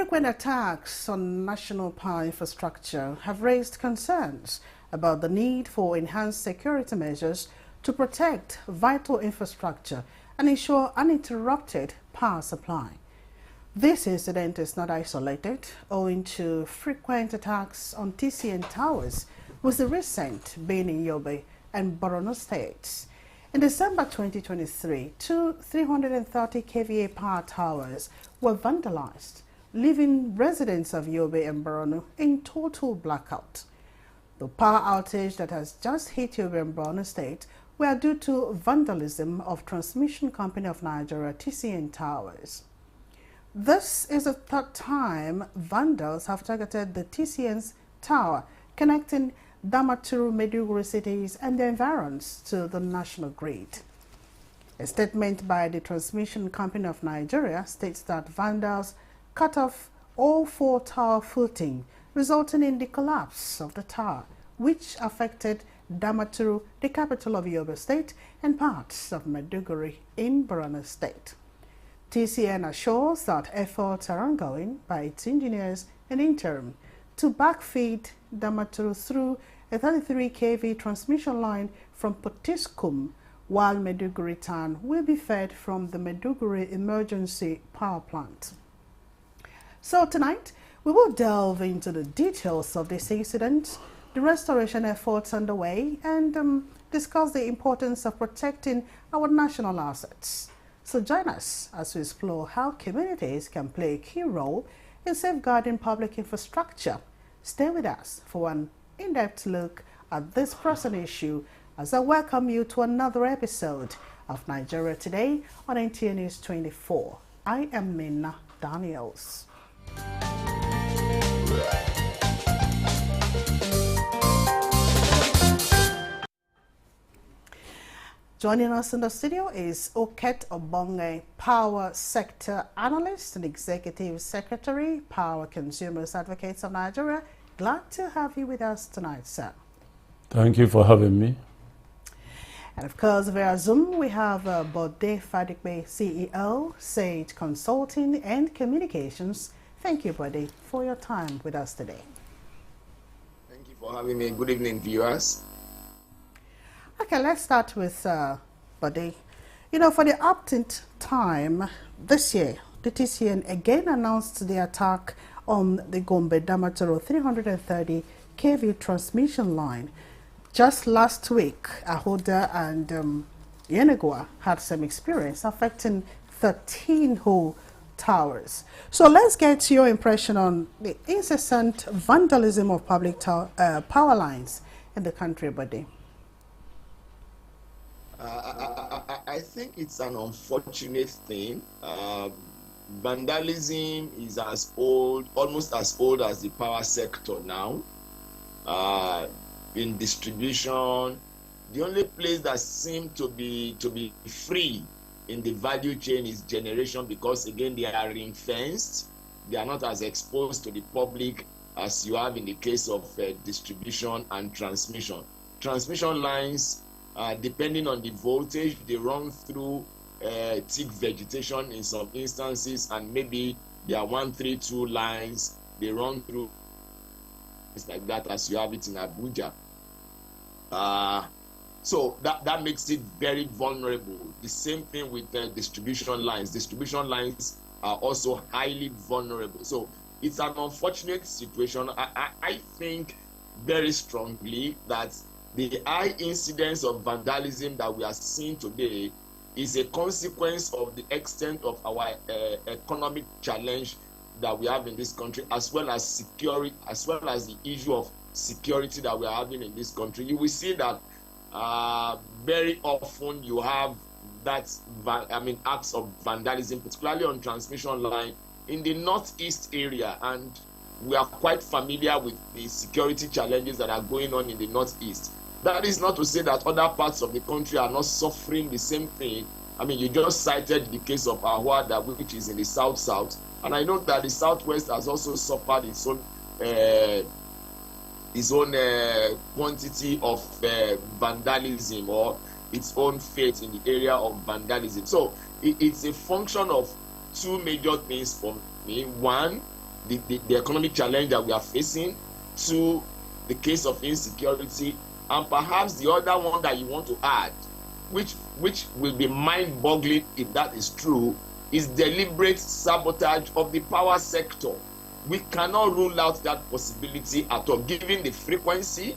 Frequent attacks on national power infrastructure have raised concerns about the need for enhanced security measures to protect vital infrastructure and ensure uninterrupted power supply. This incident is not isolated, owing to frequent attacks on TCN towers, with the recent being in Yobe and Borno states. In December 2023, two 330 kVA power towers were vandalized, leaving residents of Yobe and Borno in total blackout. The power outage that has just hit Yobe and Borno state were due to vandalism of Transmission Company of Nigeria TCN towers. This is the third time vandals have targeted the TCN's tower connecting Damaturu, Maiduguri cities and their environs to the national grid. A statement by the Transmission Company of Nigeria states that vandals cut off all four tower footing, resulting in the collapse of the tower, which affected Damaturu, the capital of Yobe State, and parts of Maiduguri in Borno State. TCN assures that efforts are ongoing by its engineers in interim to backfeed Damaturu through a 33 kV transmission line from Potiskum, while Maiduguri town will be fed from the Maiduguri Emergency Power Plant. So tonight, we will delve into the details of this incident, the restoration efforts underway, and discuss the importance of protecting our national assets. So join us as we explore how communities can play a key role in safeguarding public infrastructure. Stay with us for one in-depth look at this pressing issue as I welcome you to another episode of Nigeria Today on Nta News24. I am Nta Daniels. Joining us in the studio is Oket Obonge, Power Sector Analyst and Executive Secretary, Power Consumers Advocates of Nigeria. Glad to have you with us tonight, sir. Thank you for having me. And of course, via Zoom, we have Bode Fadigbe, CEO, Sage Consulting and Communications. Thank you, Bode, for your time with us today. Thank you for having me. Good evening, viewers. Okay, let's start with Bode. You know, for the upteenth time this year, the TCN again announced the attack on the Gombe Damaturu 330 kV transmission line. Just last week, Ahoda and Yenegua had some experience affecting 13 whole towers. So let's get your impression on the incessant vandalism of public power lines in the country, Bode. I think it's an unfortunate thing. Vandalism is as old, almost as old as the power sector now. In distribution, the only place that seems to be free in the value chain is generation, because again they are ring-fenced. They are not as exposed to the public as you have in the case of distribution and transmission. Transmission lines, depending on the voltage, they run through thick vegetation in some instances, and maybe there are 132 lines they run through. It's like that as you have it in Abuja. So that makes it very vulnerable. The same thing with distribution lines. Distribution lines are also highly vulnerable. So it's an unfortunate situation. I think very strongly that the high incidence of vandalism that we are seeing today is a consequence of the extent of our economic challenge that we have in this country, as well as security, as well as the issue of security that we are having in this country. You will see that very often you have that, acts of vandalism, particularly on transmission line in the northeast area, and we are quite familiar with the security challenges that are going on in the northeast. That is not to say that other parts of the country are not suffering the same thing. I mean, you just cited the case of Ahuada, which is in the south-south, and I know that the southwest has also suffered its own quantity of vandalism, or its own fate in the area of vandalism. So it's a function of two major things for me. One, the economic challenge that we are facing, to the case of insecurity, and perhaps the other one that you want to add, which will be mind-boggling if that is true, is deliberate sabotage of the power sector. We cannot rule out that possibility at all, given the frequency.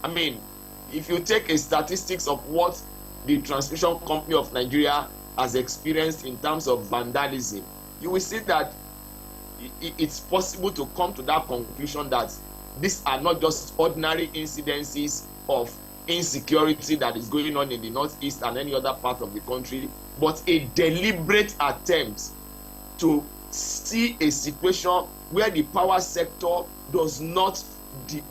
I mean, if you take a statistics of what the Transmission Company of Nigeria has experienced in terms of vandalism, you will see that it's possible to come to that conclusion that these are not just ordinary incidences of insecurity that is going on in the northeast and any other part of the country, but a deliberate attempt to see a situation where the power sector does not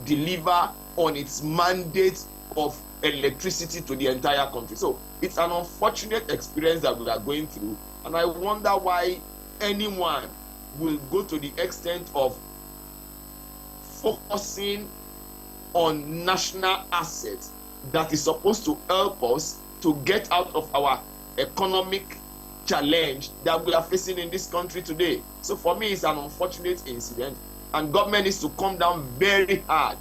deliver on its mandate of electricity to the entire country. So it's an unfortunate experience that we are going through, and I wonder why anyone will go to the extent of focusing on national assets that is supposed to help us to get out of our economic challenge that we are facing in this country today. So for me, it's an unfortunate incident, and government needs to come down very hard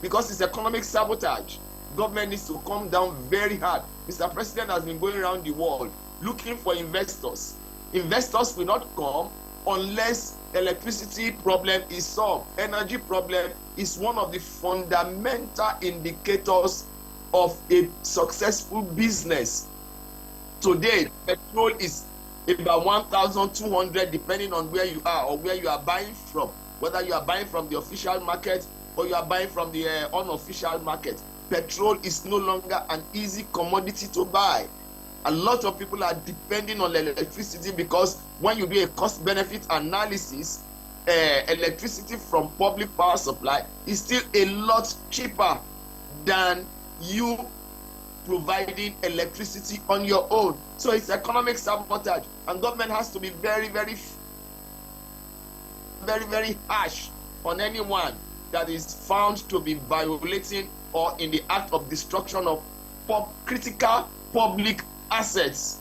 because it's economic sabotage. Government needs to come down very hard. Mr. President has been going around the world looking for investors. Investors will not come unless electricity problem is solved. Energy problem is one of the fundamental indicators of a successful business. Today, petrol is about 1,200 depending on where you are or where you are buying from, whether you are buying from the official market or you are buying from the unofficial market. Petrol is no longer an easy commodity to buy. A lot of people are depending on electricity because when you do a cost-benefit analysis, electricity from public power supply is still a lot cheaper than you providing electricity on your own. So it's economic sabotage, and government has to be very, very harsh on anyone that is found to be violating or in the act of destruction of critical public assets.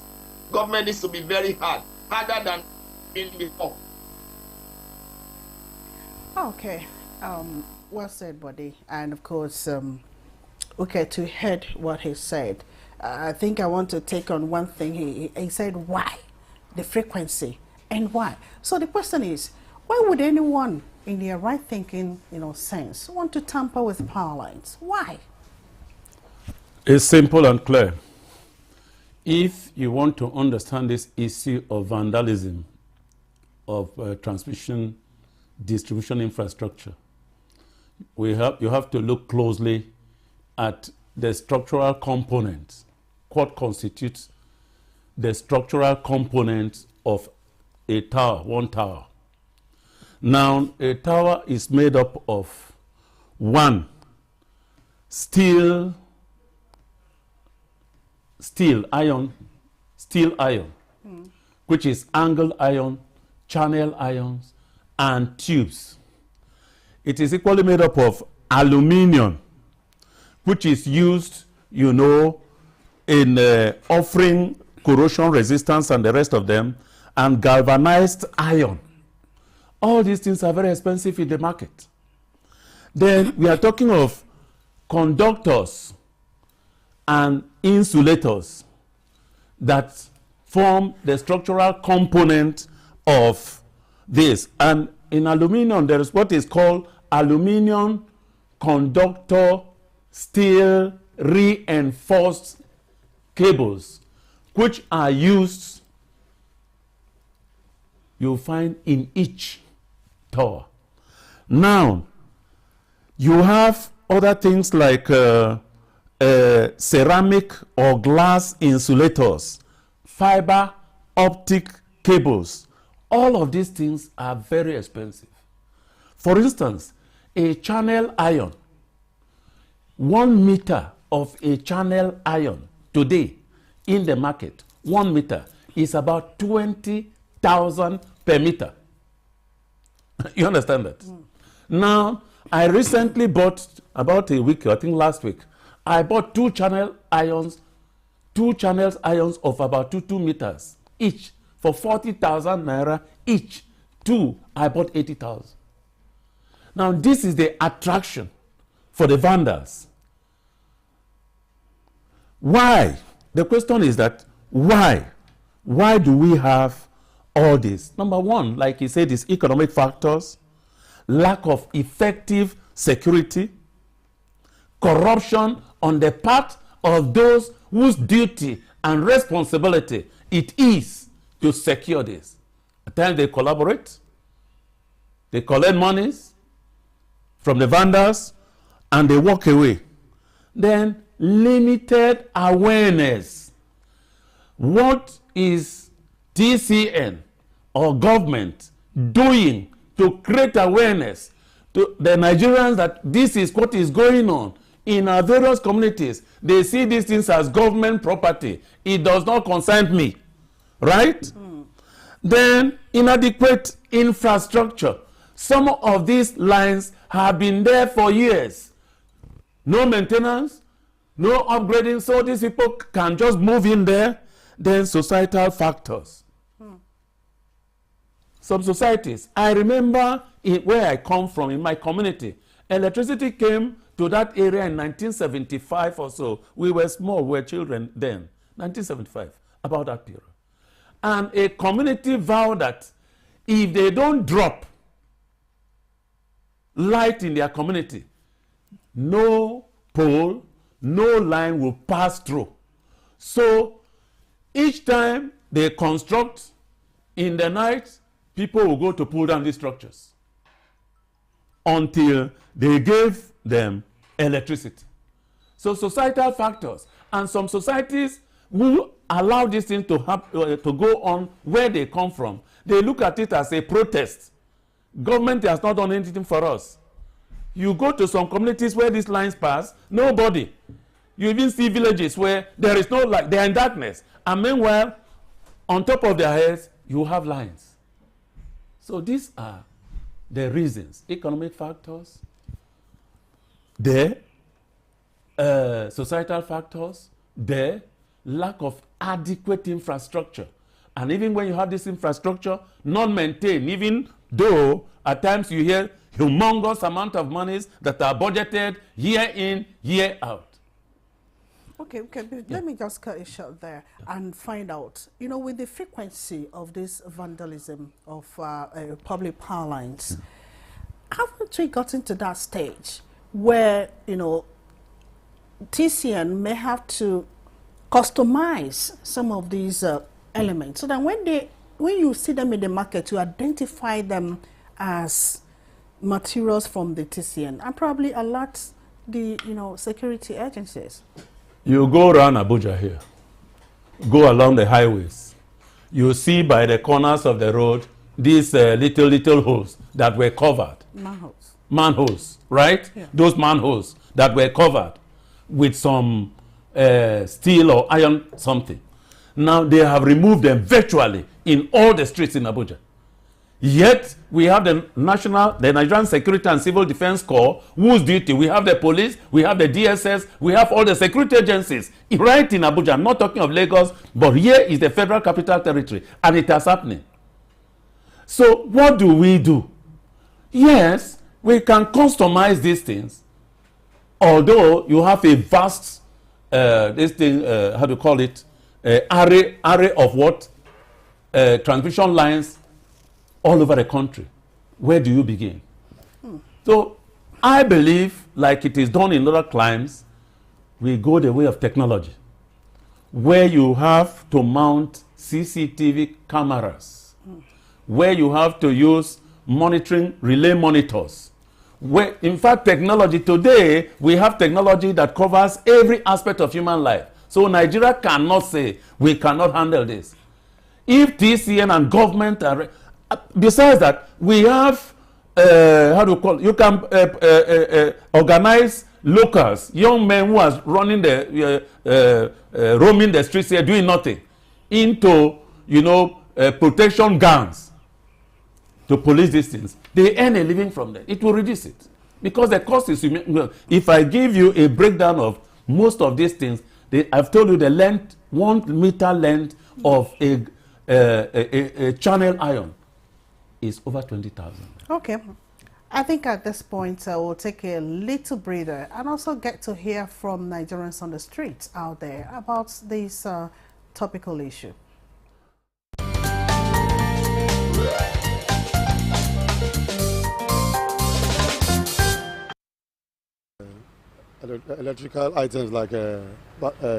Government needs to be very hard, harder than in before. Okay, well said, buddy. And of course, okay, to head what he said, I think I want to take on one thing. He said why, the frequency, and why. So the question is, why would anyone in their right thinking, sense want to tamper with power lines? Why? It's simple and clear. If you want to understand this issue of vandalism of transmission distribution infrastructure, you have to look closely at the structural components. What constitutes the structural components of a tower, one tower? Now, a tower is made up of one, steel iron, which is angled iron, channel irons, and tubes. It is equally made up of aluminium, which is used, in offering corrosion resistance and the rest of them, and galvanized iron. All these things are very expensive in the market. Then we are talking of conductors and insulators that form the structural component of this. And in aluminium, there is what is called aluminium conductor steel reinforced cables, which are used, you'll find in each tower. Now, you have other things like ceramic or glass insulators, fiber optic cables. All of these things are very expensive. For instance, a channel iron, 1 meter of a channel iron today in the market, 1 meter is about 20,000 per meter. You understand that? Now, I recently bought, about a week, I think last week, I bought two channel irons of about 2 meters each for 40,000 naira each 2, I bought 80,000. Now, this is the attraction for the vandals. Why? The question is that, why? Why do we have all this? Number one, like he said, is economic factors, lack of effective security, corruption on the part of those whose duty and responsibility it is to secure this. At times they collaborate, they collect monies from the vandals, and they walk away. Then limited awareness. What is TCN or government doing to create awareness to the Nigerians that this is what is going on in our various communities? They see these things as government property. It does not concern me, right? Then inadequate infrastructure. Some of these lines have been there for years. No maintenance, no upgrading, so these people can just move in there. Then societal factors. Some societies. I remember where I come from, in my community, electricity came to that area in 1975 or so. We were small, we were children then. 1975, about that period. And a community vowed that if they don't drop light in their community, no pole, no line will pass through. So each time they construct in the night, people will go to pull down these structures until they gave them electricity. So societal factors, and some societies who allow these things to go on where they come from, they look at it as a protest. Government has not done anything for us. You go to some communities where these lines pass, nobody. You even see villages where there is no light, they are in darkness. And meanwhile, on top of their heads, you have lines. So these are the reasons. Economic factors, the societal factors, the lack of adequate infrastructure. And even when you have this infrastructure not maintained, even though at times you hear humongous amount of monies that are budgeted year in, year out. Okay, let me just cut it short there and find out, with the frequency of this vandalism of public power lines, haven't we gotten to that stage where, TCN may have to customize some of these elements so that when you see them in the market, you identify them as materials from the TCN and probably alert the, security agencies? You go around Abuja here, go along the highways, you see by the corners of the road these little holes that were covered. Manholes, right? Yeah. Those manholes that were covered with some steel or iron something. Now they have removed them virtually in all the streets in Abuja. Yet we have the Nigerian Security and Civil Defense Corps, whose duty, we have the police, we have the DSS, we have all the security agencies right in Abuja. I'm not talking of Lagos, but here is the Federal Capital Territory, and it is happening. So what do we do? Yes, we can customize these things, although you have a vast, how do you call it, array of what? Transmission lines all over the country. Where do you begin? So I believe, like it is done in other climes, we go the way of technology, where you have to mount CCTV cameras, where you have to use monitoring relay monitors. Where, in fact, technology today, we have technology that covers every aspect of human life. So Nigeria cannot say we cannot handle this. If TCN and government are, besides that, we have, how do you call it? You can organize locals, young men who are running roaming the streets here, doing nothing, into, protection guns to police these things. They earn a living from that. It will reduce it. Because the cost is, if I give you a breakdown of most of these things, I've told you the length, 1 meter length of a channel iron is over 20,000. Okay. I think at this point we'll take a little breather and also get to hear from Nigerians on the streets out there about this topical issue. Electrical items like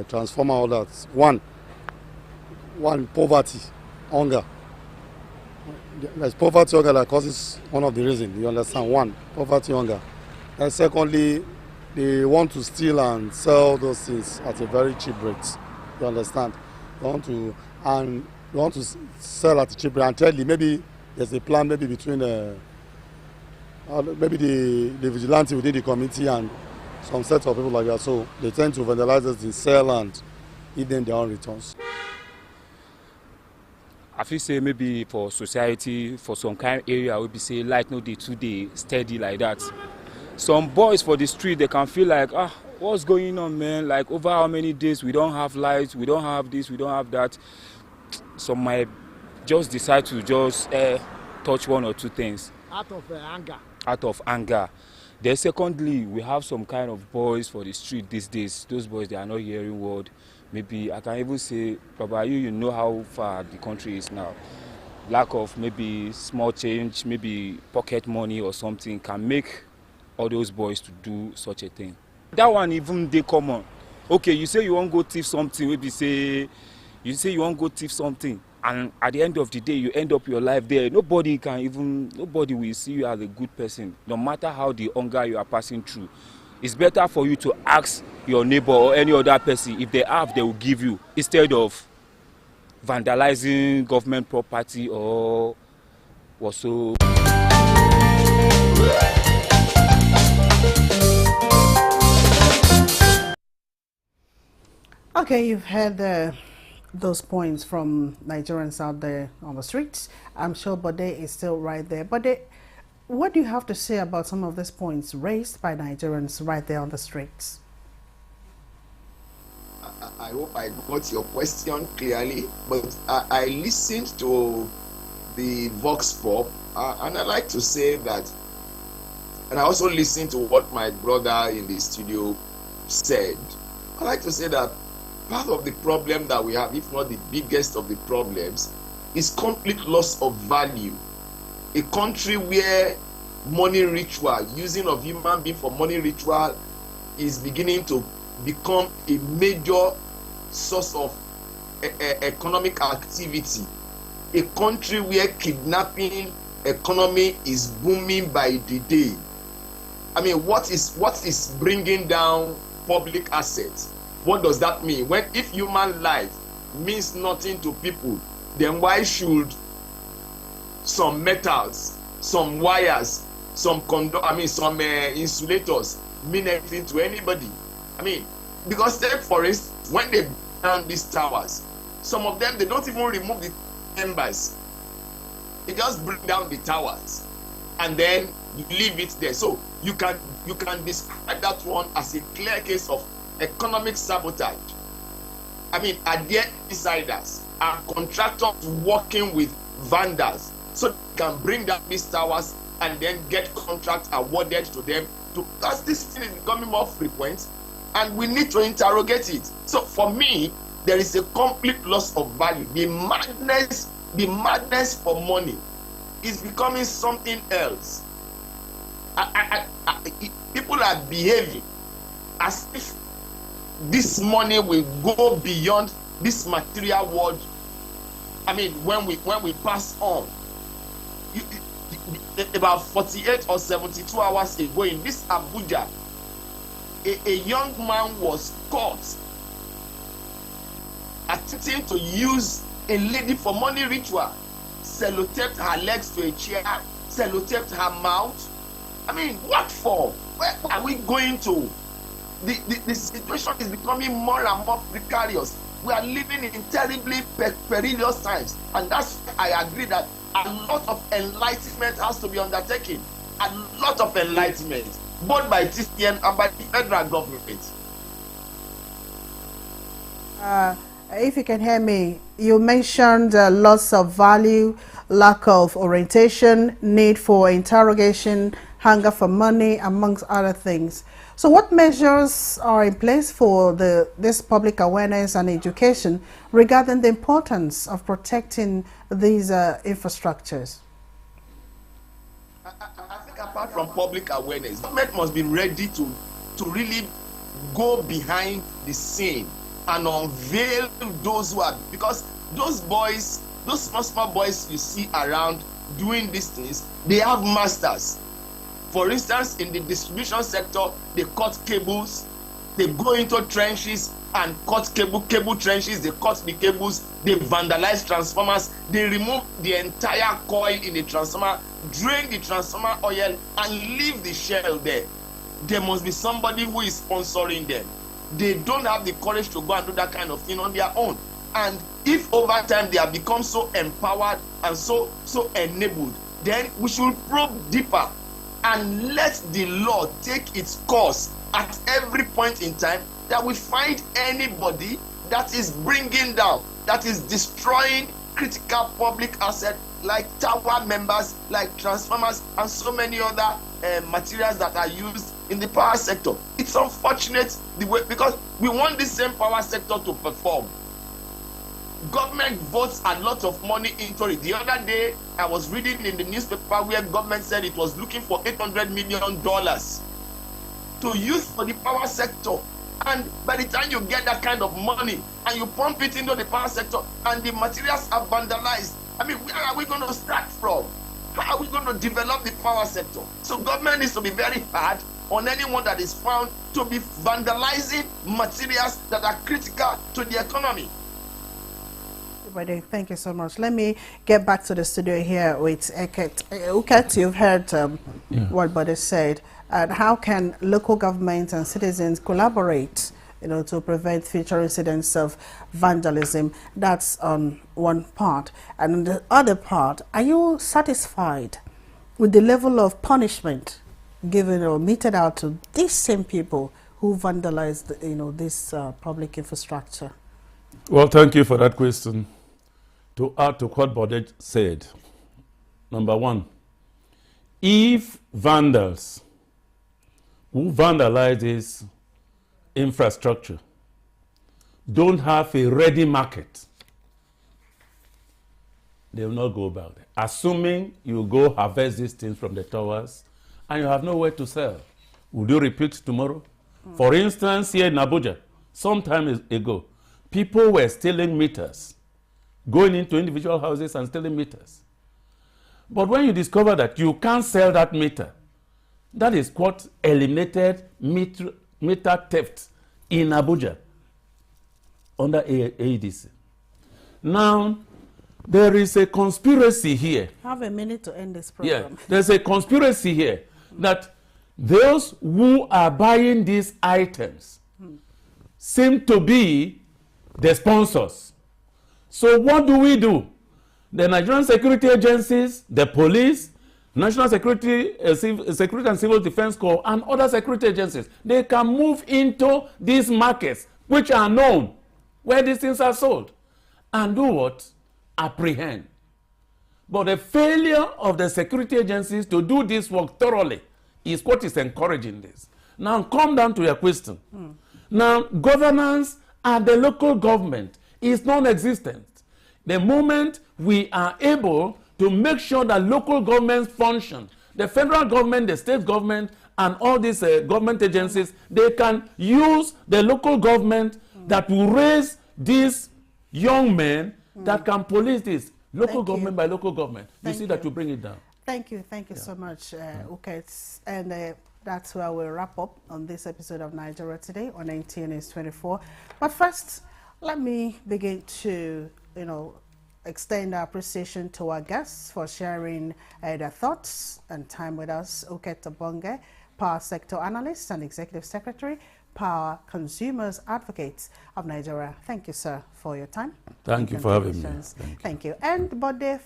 transformer, all that. One, poverty, hunger. There's poverty, hunger that causes one of the reasons. You understand? One, poverty, hunger. And secondly, they want to steal and sell those things at a very cheap rate. You understand? They want to sell at a cheap rate. And thirdly, maybe there's a plan maybe between maybe the vigilante within the community and some set of people like that. So they tend to vandalize those things, sell and eat them their own returns. I feel say maybe for society, for some kind of area, we be say light no day to day steady like that. Some boys for the street, they can feel like, what's going on, man? Like over how many days we don't have lights, we don't have this, we don't have that. Some might just decide to just touch one or two things. Out of anger. Out of anger. Then secondly, we have some kind of boys for the street these days. Those boys, they are not hearing word. Maybe I can even say, probably you know how far the country is now. Lack of maybe small change, maybe pocket money or something can make all those boys to do such a thing. That one even they common. Okay, you say you want to go thief something, maybe say you want to go thief something, and at the end of the day you end up your life there. Nobody will see you as a good person, no matter how the hunger you are passing through. It's better for you to ask your neighbor or any other person. If they have, they will give you, instead of vandalizing government property or so. Okay, you've heard those points from Nigerians out there on the streets. I'm sure Bode is still right there. Bode, what do you have to say about some of these points raised by Nigerians right there on the streets? I hope I got your question clearly, but I listened to the Vox Pop, and I like to say that, and I also listened to what my brother in the studio said. I like to say that part of the problem that we have, if not the biggest of the problems, is complete loss of value. A country where money ritual, using of human being for money ritual, is beginning to become a major source of economic activity. A country where kidnapping economy is booming by the day. I mean, what is bringing down public assets? What does that mean? If human life means nothing to people, then why should some metals, some wires, some insulators mean anything to anybody? I mean, because take for instance, when they burn down these towers, some of them, they don't even remove the timbers. They just bring down the towers and then you leave it there. So you can describe that one as a clear case of economic sabotage. I mean, are there insiders and contractors working with vandals so they can bring down these towers and then get contracts awarded to them? Because this thing is becoming more frequent and we need to interrogate it. So for me, there is a complete loss of value. The madness for money is becoming something else. People are behaving as if this money will go beyond this material world. I mean, when we pass on, about 48 or 72 hours ago in this Abuja, a young man was caught attempting to use a lady for money ritual, sellotaped her legs to a chair, sellotaped her mouth. I mean, what for? Where are we going to? The situation is becoming more and more precarious. We are living in terribly perilous times, and that's why I agree that a lot of enlightenment has to be undertaken. A lot of enlightenment, both by TCN and by the federal government. If you can hear me, you mentioned loss of value, lack of orientation, need for interrogation, hunger for money, amongst other things. So what measures are in place for this public awareness and education regarding the importance of protecting these infrastructures? I think apart from public awareness, government must be ready to really go behind the scene and unveil those who are, because those boys, those small boys you see around doing these things, they have masters. For instance, in the distribution sector, they cut cables, they go into trenches and cut cable trenches, they cut the cables, they vandalize transformers, they remove the entire coil in the transformer, drain the transformer oil and leave the shell there. There must be somebody who is sponsoring them. They don't have the courage to go and do that kind of thing on their own. And if over time they have become so empowered and so enabled, then we should probe deeper and let the law take its course at every point in time, that we find anybody that is bringing down, that is destroying critical public assets like tower members, like transformers, and so many other materials that are used in the power sector. It's unfortunate the way, because we want the same power sector to perform. Government votes a lot of money into it. The other day, I was reading in the newspaper where government said it was looking for $800 million to use for the power sector. And by the time you get that kind of money and you pump it into the power sector and the materials are vandalized, I mean, where are we going to start from? How are we going to develop the power sector? So government needs to be very hard on anyone that is found to be vandalizing materials that are critical to the economy. Thank you so much. Let me get back to the studio here with Uket. Uket, you've heard what Bode said. And how can local governments and citizens collaborate, to prevent future incidents of vandalism? That's on one part. And on the other part, are you satisfied with the level of punishment given or meted out to these same people who vandalized, this public infrastructure? Well, thank you for that question. To add to what Bode said, number one, if vandals who vandalize this infrastructure don't have a ready market, they will not go about it. Assuming you go harvest these things from the towers and you have nowhere to sell, would you repeat tomorrow? For instance, here in Abuja, some time ago, people were stealing meters, going into individual houses and stealing meters. But when you discover that you can't sell that meter, that is what eliminated meter theft in Abuja under AEDC. Now, there is a conspiracy here. Have a minute to end this program. Yeah, there's a conspiracy here that those who are buying these items seem to be the sponsors. So what do? The Nigerian security agencies, the police, National Security and Civil Defense Corps, and other security agencies, they can move into these markets, which are known, where these things are sold, and do what? Apprehend. But the failure of the security agencies to do this work thoroughly is what is encouraging this. Now, come down to your question. Now, governance at the local government is non-existent. The moment we are able to make sure that local governments function, the federal government, the state government, and all these government agencies, they can use the local government that will raise these young men that can police this, local government by local government. You see that you bring it down. Thank you so much, Uket. And that's where we'll wrap up on this episode of Nigeria Today on Nta News24. But first, let me begin to, extend our appreciation to our guests for sharing their thoughts and time with us. Uket Bonge, Power Sector Analyst and Executive Secretary, Power Consumers Advocates of Nigeria. Thank you, sir, for your time. Thank you for having me. Thank you. And Bode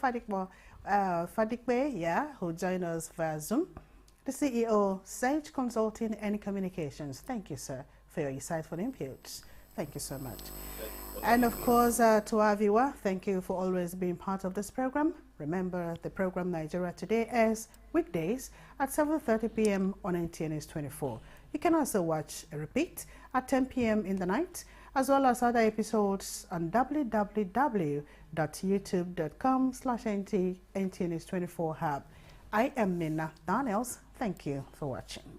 Fadikbe, who joined us via Zoom, the CEO, Sage Consulting and Communications. Thank you, sir, for your insightful inputs. Thank you so much. And of course, to our viewer, thank you for always being part of this program. Remember, the program Nigeria Today airs weekdays at 7:30 p.m. on Nta News24. You can also watch a repeat at 10 p.m. in the night, as well as other episodes on www.youtube.com/Nta News24 Hub. I am Nta News. Thank you for watching.